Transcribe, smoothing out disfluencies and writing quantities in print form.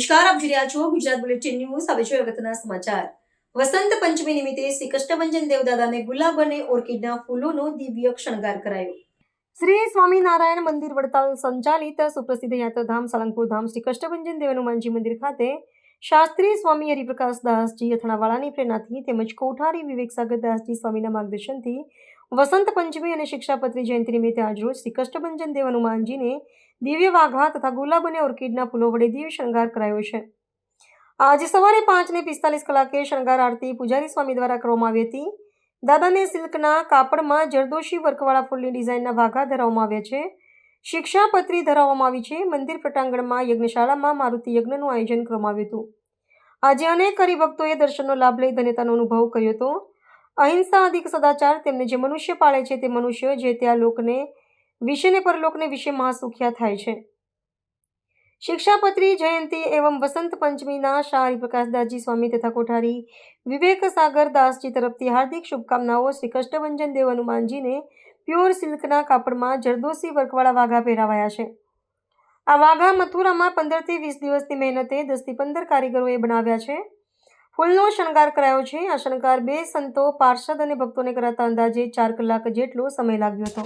નમસ્કાર, આપ જોઈ રહ્યા છો ગુજરાત બુલેટિન ન્યૂઝ. હવે જોઈએ અગત્યના સમાચાર. વસંત પંચમી નિમિત્તે શ્રી કષ્ટભંજન દેવદાદાને ગુલાબ અને ઓર્કિડના ફૂલોનો દિવ્ય શણગાર કરાયો. શ્રી સ્વામિનારાયણ મંદિર વડતાલ સંચાલિત સુપ્રસિદ્ધ યાત્રાધામ સાળંગપુર ધામ શ્રી કષ્ટભંજન દેવ હનુમાનજી મંદિર ખાતે શાસ્ત્રી સ્વામી હરિપ્રકાશ દાસજી અથાણાવાળાની પ્રેરણાથી તેમજ કોઠારી વિવેક સાગર દાસજી સ્વામીના માર્ગદર્શનથી વસંત પંચમી અને શિક્ષાપત્રી જયંતિ નિમિત્તે આજરોજ શ્રી કષ્ટભંજન દેવ હનુમાનજીને દિવ્ય વાઘા તથા ગુલાબ અને ઓર્કિડના ફૂલો વડે દિવ્ય શણગાર કરાયો છે. આજે સવારે 5:45 શણગાર આરતી પૂજારી સ્વામી દ્વારા કરવામાં આવી હતી. દાદાને સિલ્કના કાપડમાં જરદોશી વર્કવાળા ફૂલની ડિઝાઇનના વાઘા ધરાવવામાં આવ્યા છે. શિક્ષાપત્રી ધરાવવામાં આવી છે. મંદિર પ્રટાંગણમાં યજ્ઞશાળામાં મારુતિ યજ્ઞનું આયોજન કરવામાં આવ્યું હતું. આજે અનેક હરિભક્તોએ દર્શનનો લાભ લઈ ધન્યતાનો અનુભવ કર્યો હતો. અહિંસા અધિક સદાચાર, તેમને જે મનુષ્ય પાળે છે તે મનુષ્ય જે ત્યાં લોકને વિશે ને પરલોકને વિશે મહાસુખ્યા થાય છે. શિક્ષાપત્રી જયંતિ એવં વસંત પંચમીના શાહ હરિપ્રકાશદાસજી સ્વામી તથા કોઠારી વિવેક સાગર દાસજી તરફથી હાર્દિક શુભકામનાઓ. શ્રી કષ્ટભંજન દેવ હનુમાનજીને પ્યોર સિલ્કના કાપડમાં જરદોશી વર્કવાળા વાઘા પહેરાવાયા છે. આ વાઘા મથુરામાં 15 થી 20 દિવસની મહેનતે 10 થી 15 કારીગરોએ બનાવ્યા છે. ફૂલનો શણગાર કરાયો છે. આ શણગાર 2 સંતો, પાર્ષદ અને ભક્તોને કરાતા અંદાજે 4 કલાક જેટલો સમય લાગ્યો હતો.